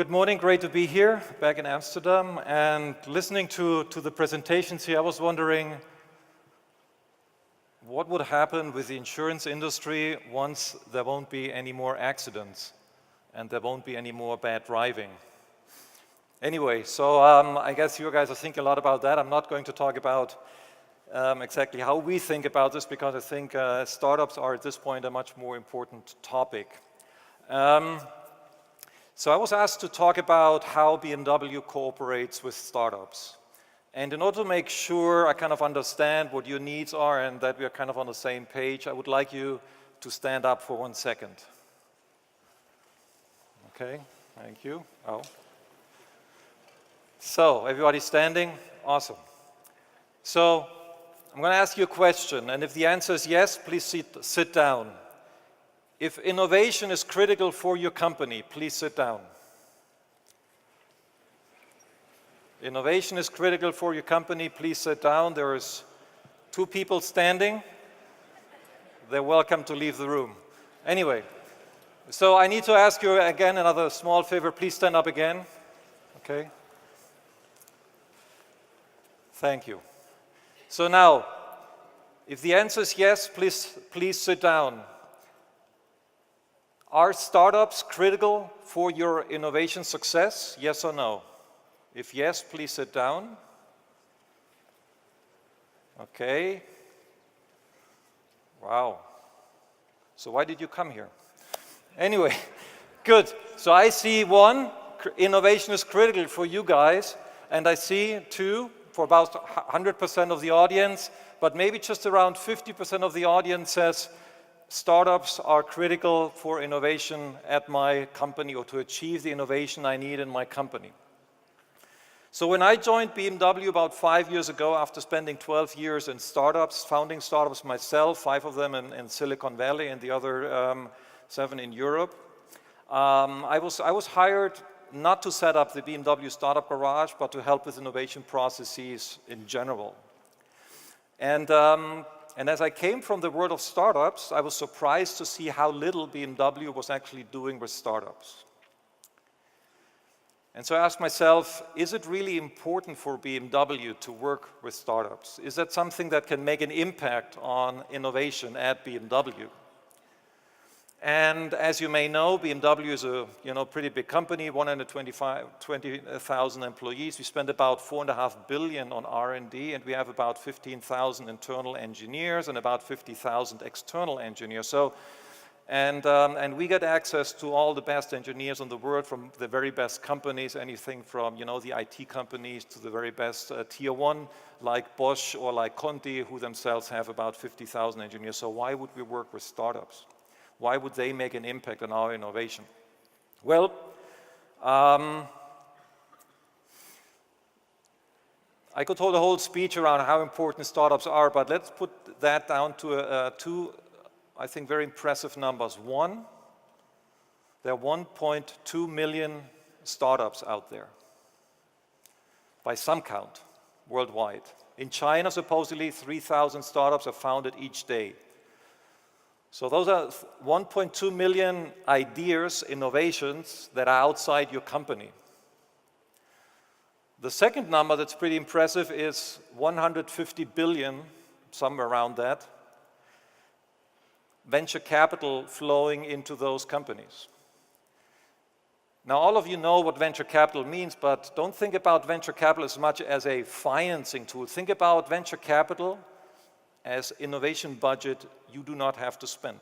Good morning, great to be here, back in Amsterdam, and listening to the presentations here, I was wondering what would happen with the insurance industry once there won't be any more accidents and there won't be any more bad driving. Anyway, so I guess you guys are thinking a lot about that. I'm not going to talk about exactly how we think about this, because I think startups are at this point a much more important topic. So I was asked to talk about how BMW cooperates with startups. And in order to make sure I kind of understand what your needs are and that we are kind of on the same page, I would like you to stand up for 1 second. Okay, thank you. Oh. So, everybody standing? Awesome. So, I'm going to ask you a question, and if the answer is yes, please sit down. If innovation is critical for your company, please sit down. Innovation is critical for your company, please sit down. There's 2 people standing. They're welcome to leave the room. Anyway, so I need to ask you again another small favor. Please stand up again. Okay. Thank you. So now, if the answer is yes, please sit down. Are startups critical for your innovation success? Yes or no? If yes, please sit down. Okay. Wow. So why did you come here? Anyway, good. So I see 1, innovation is critical for you guys, and I see 2, for about 100% of the audience, but maybe just around 50% of the audience says, startups are critical for innovation at my company, or to achieve the innovation I need in my company. So when I joined BMW about 5 years ago, after spending 12 years in startups, founding startups myself, 5 of them in Silicon Valley and the other 7 in Europe, I was hired not to set up the BMW Startup Garage, but to help with innovation processes in general. And as I came from the world of startups, I was surprised to see how little BMW was actually doing with startups. And so I asked myself, is it really important for BMW to work with startups? Is that something that can make an impact on innovation at BMW? And as you may know, BMW is a pretty big company, 120,000 employees. We spend about $4.5 billion on R&D, and we have about 15,000 internal engineers and about 50,000 external engineers. So, and we get access to all the best engineers in the world from the very best companies, anything from the IT companies to the very best tier 1, like Bosch or like Conti, who themselves have about 50,000 engineers. So why would we work with startups? Why would they make an impact on our innovation? Well, I could hold a whole speech around how important startups are, but let's put that down to 2, I think, very impressive numbers. 1, there are 1.2 million startups out there, by some count, worldwide. In China, supposedly, 3,000 startups are founded each day. So those are 1.2 million ideas, innovations that are outside your company. The second number that's pretty impressive is 150 billion, somewhere around that, venture capital flowing into those companies. Now, all of you know what venture capital means, but don't think about venture capital as much as a financing tool. Think about venture capital as innovation budget you do not have to spend.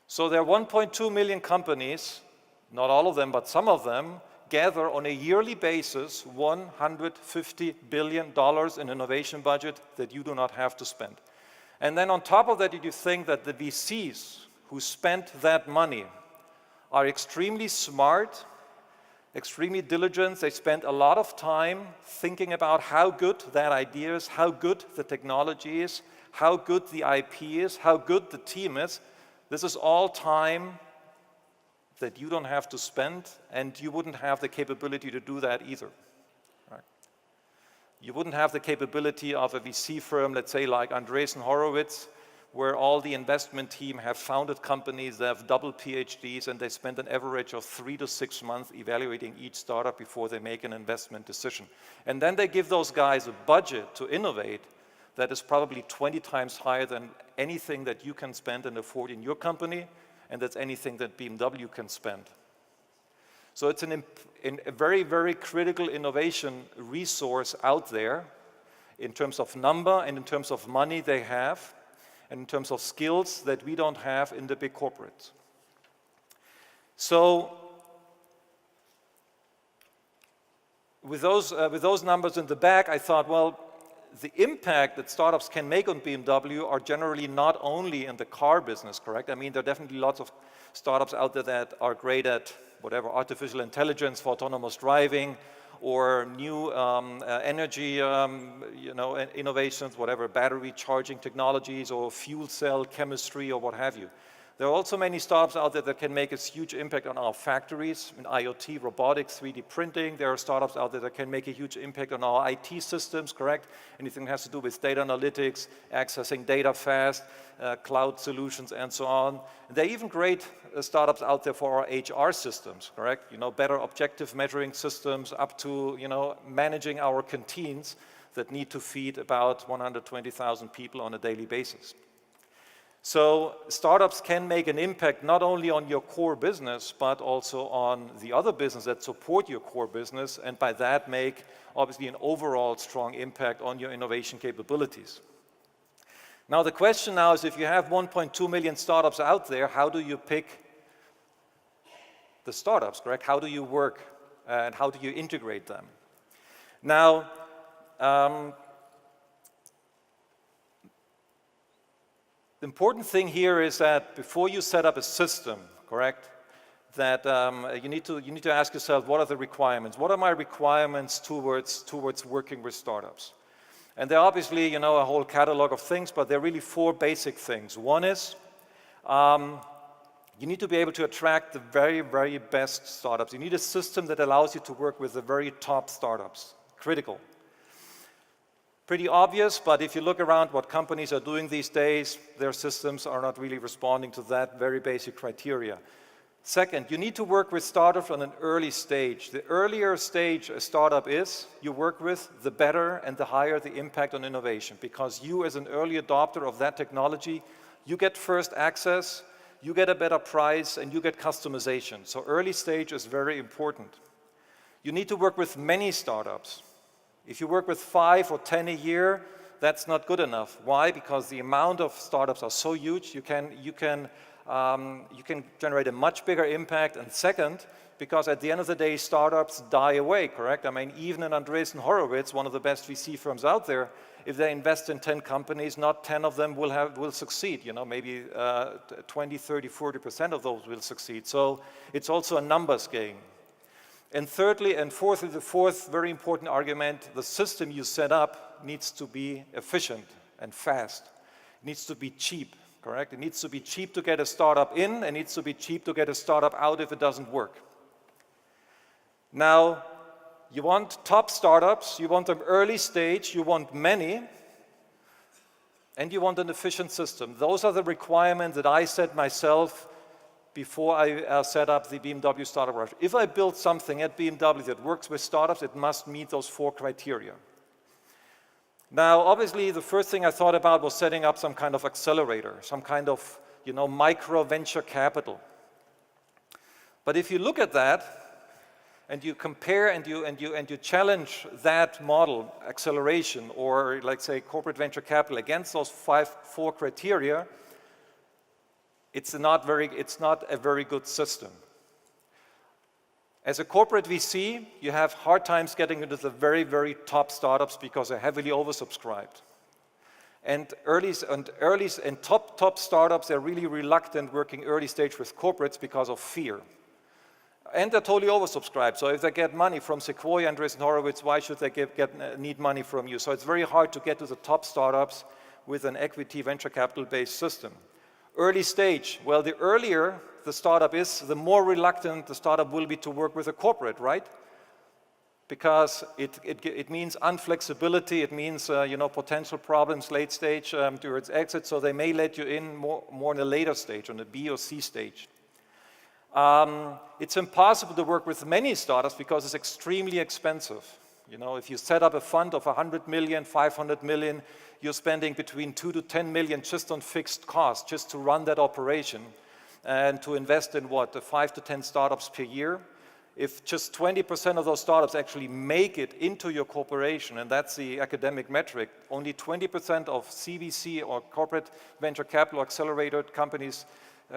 So there are 1.2 million companies, not all of them, but some of them, gather on a yearly basis $150 billion in innovation budget that you do not have to spend. And then on top of that, did you think that the VCs who spent that money are extremely smart, extremely diligent? They spend a lot of time thinking about how good that idea is, how good the technology is, how good the IP is, how good the team is. This is all time that you don't have to spend, and you wouldn't have the capability to do that either. Right? You wouldn't have the capability of a VC firm, let's say like Andreessen Horowitz, where all the investment team have founded companies, they have double PhDs, and they spend an average of 3 to 6 months evaluating each startup before they make an investment decision. And then they give those guys a budget to innovate that is probably 20 times higher than anything that you can spend and afford in your company, and that's anything that BMW can spend. So it's a very, very critical innovation resource out there in terms of number and in terms of money they have, and in terms of skills that we don't have in the big corporates. So with those numbers in the back, I thought, well, the impact that startups can make on BMW are generally not only in the car business, correct? I mean, there are definitely lots of startups out there that are great at whatever, artificial intelligence for autonomous driving, or new energy innovations, whatever, battery charging technologies, or fuel cell chemistry, or what have you. There are also many startups out there that can make a huge impact on our factories, in IoT, robotics, 3D printing. There are startups out there that can make a huge impact on our IT systems, correct? Anything that has to do with data analytics, accessing data fast, cloud solutions, and so on. And there are even great startups out there for our HR systems, correct? You know, better objective measuring systems up to, you know, managing our canteens that need to feed about 120,000 people on a daily basis. So startups can make an impact not only on your core business, but also on the other business that support your core business, and by that make, obviously, an overall strong impact on your innovation capabilities. Now, the question now is, if you have 1.2 million startups out there, how do you pick the startups, correct? How do you work, and how do you integrate them? Now, the important thing here is that before you set up a system, correct, that you need to ask yourself, what are the requirements? What are my requirements towards working with startups? And there are obviously, you know, a whole catalog of things, but there are really 4 basic things. One is you need to be able to attract the very, very best startups. You need a system that allows you to work with the very top startups. Critical. Pretty obvious, but if you look around what companies are doing these days, their systems are not really responding to that very basic criteria. Second, you need to work with startups on an early stage. The earlier stage a startup is, you work with, the better and the higher the impact on innovation, because you, as an early adopter of that technology, you get first access, you get a better price, and you get customization. So early stage is very important. You need to work with many startups. If you work with 5 or 10 a year, that's not good enough. Why? Because the amount of startups are so huge, you can generate a much bigger impact. And second, because at the end of the day, startups die away, correct? I mean, even in Andreessen Horowitz, one of the best VC firms out there, if they invest in 10 companies, not 10 of them will succeed. You know, maybe 20, 30, 40% of those will succeed. So it's also a numbers game. And thirdly and fourthly, the fourth very important argument, the system you set up needs to be efficient and fast. It needs to be cheap, correct? It needs to be cheap to get a startup in, and it needs to be cheap to get a startup out if it doesn't work. Now, you want top startups, you want them early stage, you want many, and you want an efficient system. Those are the requirements that I set myself before I set up the BMW Startup Garage. If I build something at BMW that works with startups, it must meet those 4 criteria. Now, obviously, the first thing I thought about was setting up some kind of accelerator, some kind of, you know, micro venture capital. But if you look at that, and you compare and you challenge that model, acceleration, or like say corporate venture capital, against those 4 criteria, it's not a very good system. As a corporate VC, you have hard times getting into the very, very top startups because they're heavily oversubscribed. And top startups are really reluctant working early stage with corporates because of fear. And they're totally oversubscribed. So if they get money from Sequoia and Andreessen Horowitz, why should they need money from you? So it's very hard to get to the top startups with an equity venture capital-based system. Early stage, well, the earlier the startup is, the more reluctant the startup will be to work with a corporate, right? because it means unflexibility, it means potential problems late stage towards exit, so they may let you in more in a later stage, on the B or C stage. It's impossible to work with many startups because it's extremely expensive. If you set up a fund of 100 million, 500 million, you're spending between 2 to 10 million just on fixed costs, just to run that operation, and to invest in 5 to 10 startups per year. If just 20% of those startups actually make it into your corporation, and that's the academic metric, only 20% of CVC or corporate venture capital accelerator companies,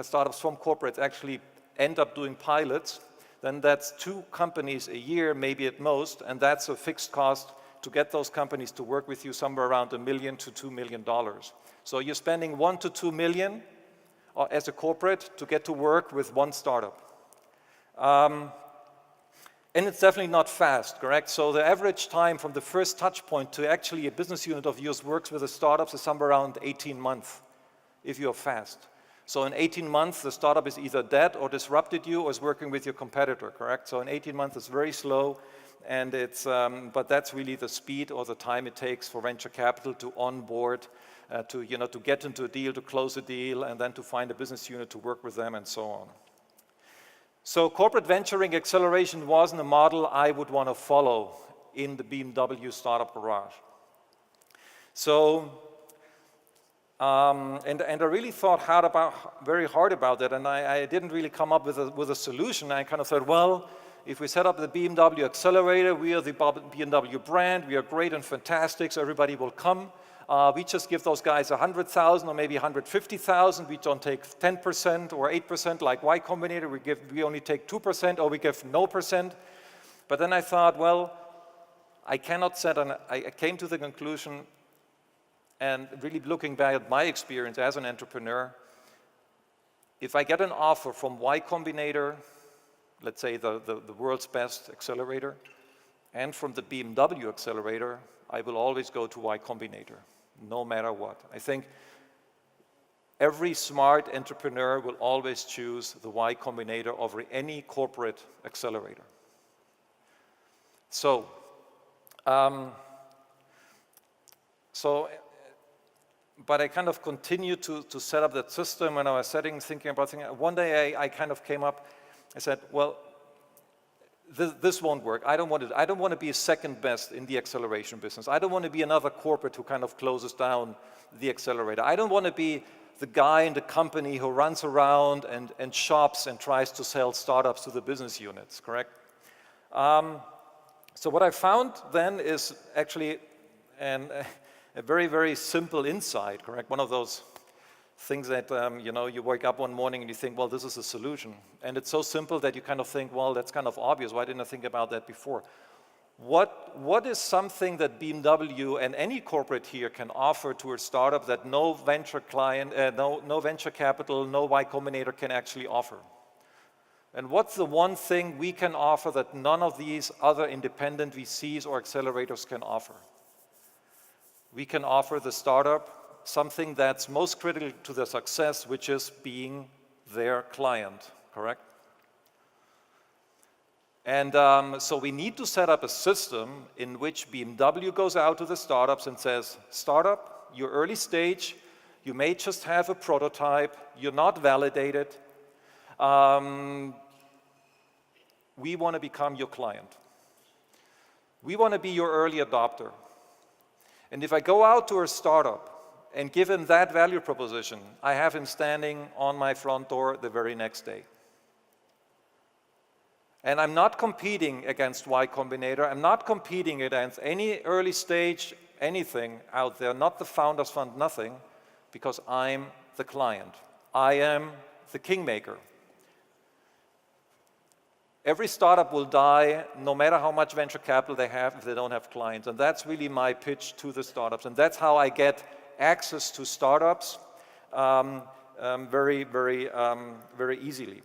startups from corporates actually end up doing pilots, then that's 2 companies a year, maybe at most, and that's a fixed cost to get those companies to work with you somewhere around $1 million to $2 million. So you're spending 1 to 2 million as a corporate to get to work with one startup. And it's definitely not fast, correct? So the average time from the first touch point to actually a business unit of yours works with the startups is somewhere around 18 months, if you're fast. So in 18 months, the startup is either dead or disrupted you or is working with your competitor, correct? So in 18 months, it's very slow, and but that's really the speed or the time it takes for venture capital to onboard, to get into a deal, to close a deal, and then to find a business unit to work with them, and so on. So corporate venturing acceleration wasn't a model I would want to follow in the BMW Startup Garage. So, and I really thought very hard about that, and I didn't really come up with a solution. I kind of thought, well, if we set up the BMW Accelerator, we are the BMW brand, we are great and fantastic, so everybody will come. We just give those guys 100,000 or maybe 150,000. We don't take 10% or 8% like Y Combinator. We only take 2% or we give no percent. But then I thought, well, I cannot I came to the conclusion, and really looking back at my experience as an entrepreneur, if I get an offer from Y Combinator, let's say the world's best accelerator, and from the BMW Accelerator, I will always go to Y Combinator, no matter what. I think every smart entrepreneur will always choose the Y Combinator over any corporate accelerator. So, but I kind of continued to set up that system, and I was thinking about things. One day I kind of came up, I said, well, this won't work. I don't want to be second best in the acceleration business. I don't want to be another corporate who kind of closes down the accelerator. I don't want to be the guy in the company who runs around and shops and tries to sell startups to the business units, correct? So what I found then is actually a very, very simple insight, correct? One of those things that, you wake up one morning and you think, well, this is a solution. And it's so simple that you kind of think, well, that's kind of obvious. Why didn't I think about that before? What is something that BMW and any corporate here can offer to a startup that no venture client, no venture capital, no Y Combinator can actually offer? And what's the one thing we can offer that none of these other independent VCs or accelerators can offer? We can offer the startup something that's most critical to their success, which is being their client, correct? And so we need to set up a system in which BMW goes out to the startups and says, startup, you're early stage, you may just have a prototype, you're not validated, we want to become your client. We want to be your early adopter. And if I go out to a startup and give him that value proposition, I have him standing on my front door the very next day. And I'm not competing against Y Combinator. I'm not competing against any early stage anything out there, not the Founders Fund, nothing, because I'm the client. I am the kingmaker. Every startup will die, no matter how much venture capital they have, if they don't have clients. And that's really my pitch to the startups. And that's how I get access to startups very, very, very easily.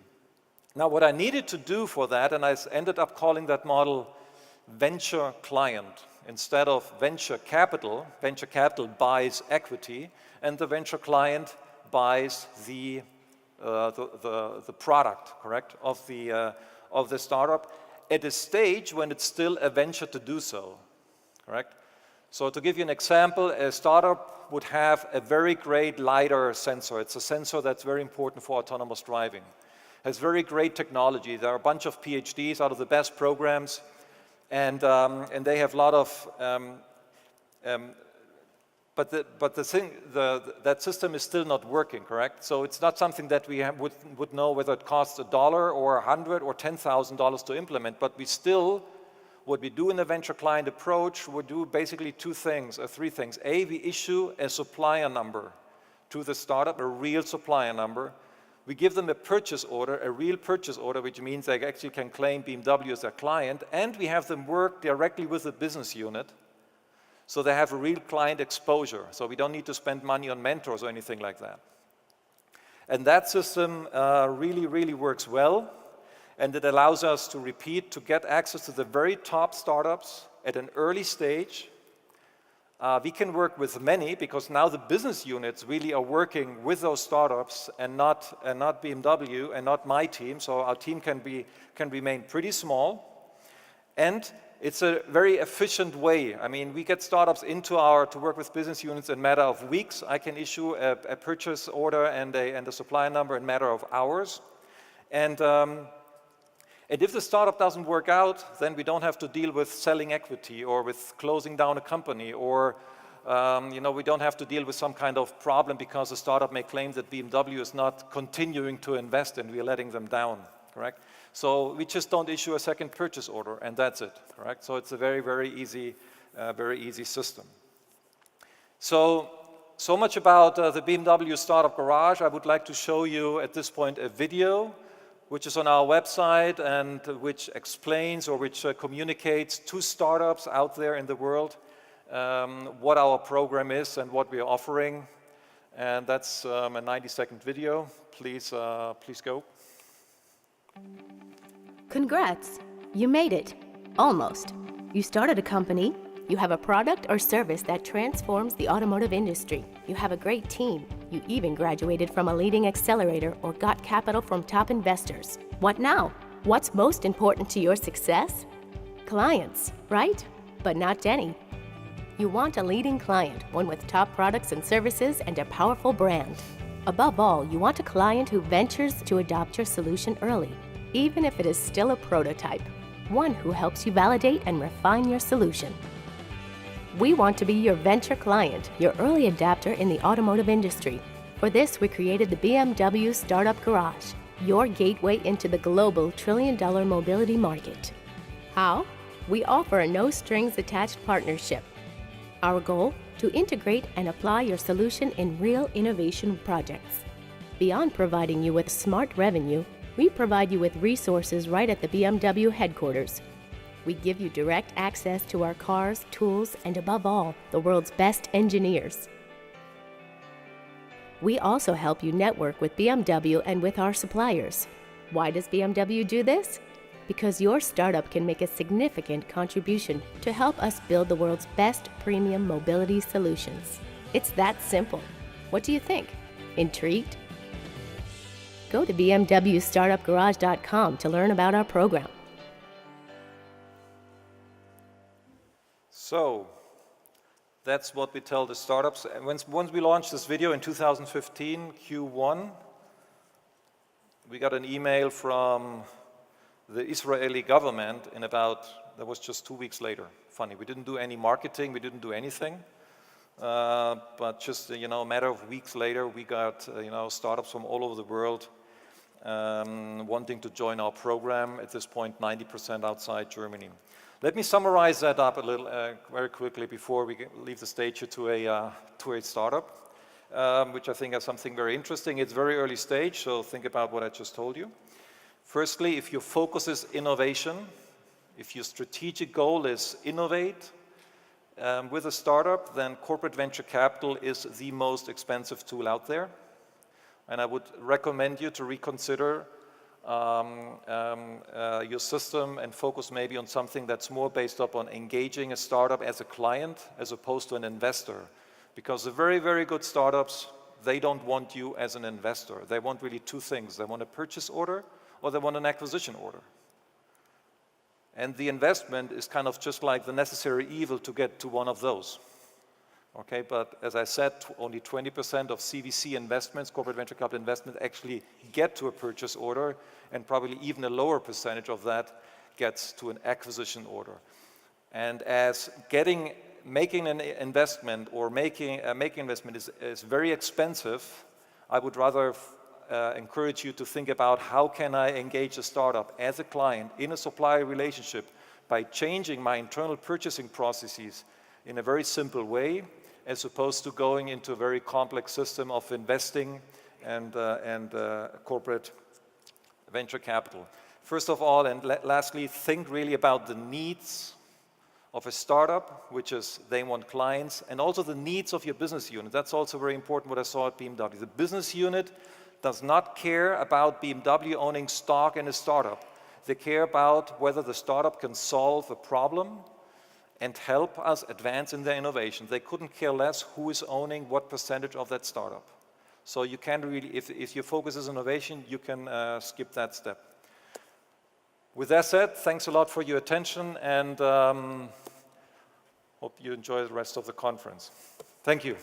Now, what I needed to do for that, and I ended up calling that model venture client. Instead of venture capital buys equity, and the venture client buys the product, correct, of the startup. at a stage when it's still a venture to do so, correct? So to give you an example, a startup would have a very great LiDAR sensor. It's a sensor that's very important for autonomous driving. It has very great technology. There are a bunch of PhDs out of the best programs, and they have a lot of, that system is still not working, correct? So it's not something that we would know whether it costs $1 or $100 or $10,000 to implement, but we still, what we do in the venture client approach, we do basically two things, or three things. A, we issue a supplier number to the startup, a real supplier number. We give them a purchase order, a real purchase order, which means they actually can claim BMW as their client, and we have them work directly with the business unit, so they have a real client exposure. So we don't need to spend money on mentors or anything like that. And that system really, really works well. And it allows us to repeat, to get access to the very top startups at an early stage. We can work with many because now the business units really are working with those startups and not BMW and not my team. So our team can remain pretty small. And it's a very efficient way. I mean, we get startups to work with business units in a matter of weeks. I can issue a purchase order and a supplier number in a matter of hours. And if the startup doesn't work out, then we don't have to deal with selling equity or with closing down a company, or we don't have to deal with some kind of problem because the startup may claim that BMW is not continuing to invest and we're letting them down, correct? So we just don't issue a second purchase order and that's it, correct? So it's a very, very easy system. So much about the BMW Startup Garage. I would like to show you at this point a video which is on our website and which explains or which communicates to startups out there in the world what our program is and what we are offering. And that's a 90-second video. Please go. Congrats, you made it. Almost. You started a company, you have a product or service that transforms the automotive industry. You have a great team. You even graduated from a leading accelerator or got capital from top investors. What now? What's most important to your success? Clients, right? But not Denny. You want a leading client, one with top products and services and a powerful brand. Above all, you want a client who ventures to adopt your solution early, even if it is still a prototype. One who helps you validate and refine your solution. We want to be your venture client, your early adapter in the automotive industry. For this, we created the BMW Startup Garage, your gateway into the global trillion-dollar mobility market. How? We offer a no-strings-attached partnership. Our goal? To integrate and apply your solution in real innovation projects. Beyond providing you with smart revenue, we provide you with resources right at the BMW headquarters. We give you direct access to our cars, tools, and above all, the world's best engineers. We also help you network with BMW and with our suppliers. Why does BMW do this? Because your startup can make a significant contribution to help us build the world's best premium mobility solutions. It's that simple. What do you think? Intrigued? Go to bmwstartupgarage.com to learn about our program. So that's what we tell the startups. And once we launched this video in 2015, Q1, we got an email from the Israeli government that was just 2 weeks later. Funny, we didn't do any marketing, we didn't do anything. But just, a matter of weeks later, we got, startups from all over the world wanting to join our program. At this point, 90% outside Germany. Let me summarize that up a little very quickly before we leave the stage here to a startup, which I think has something very interesting. It's very early stage, so think about what I just told you. Firstly, if your focus is innovation, if your strategic goal is innovate with a startup, then corporate venture capital is the most expensive tool out there. And I would recommend you to reconsider your system and focus maybe on something that's more based upon engaging a startup as a client as opposed to an investor. Because the very, very good startups, they don't want you as an investor. They want really two things. They want a purchase order or they want an acquisition order. And the investment is kind of just like the necessary evil to get to one of those. Okay, but as I said, only 20% of CVC investments, corporate venture capital investments, actually get to a purchase order, and probably even a lower percentage of that gets to an acquisition order. And as making an investment or making investment is very expensive, I would rather encourage you to think about how can I engage a startup as a client in a supplier relationship by changing my internal purchasing processes in a very simple way, as opposed to going into a very complex system of investing and corporate venture capital. First of all, and lastly, think really about the needs of a startup, which is they want clients, and also the needs of your business unit. That's also very important, what I saw at BMW. The business unit does not care about BMW owning stock in a startup. They care about whether the startup can solve a problem and help us advance in their innovation. They couldn't care less who is owning what percentage of that startup. So you can really, if your focus is innovation, you can skip that step. With that said, thanks a lot for your attention, and hope you enjoy the rest of the conference. Thank you.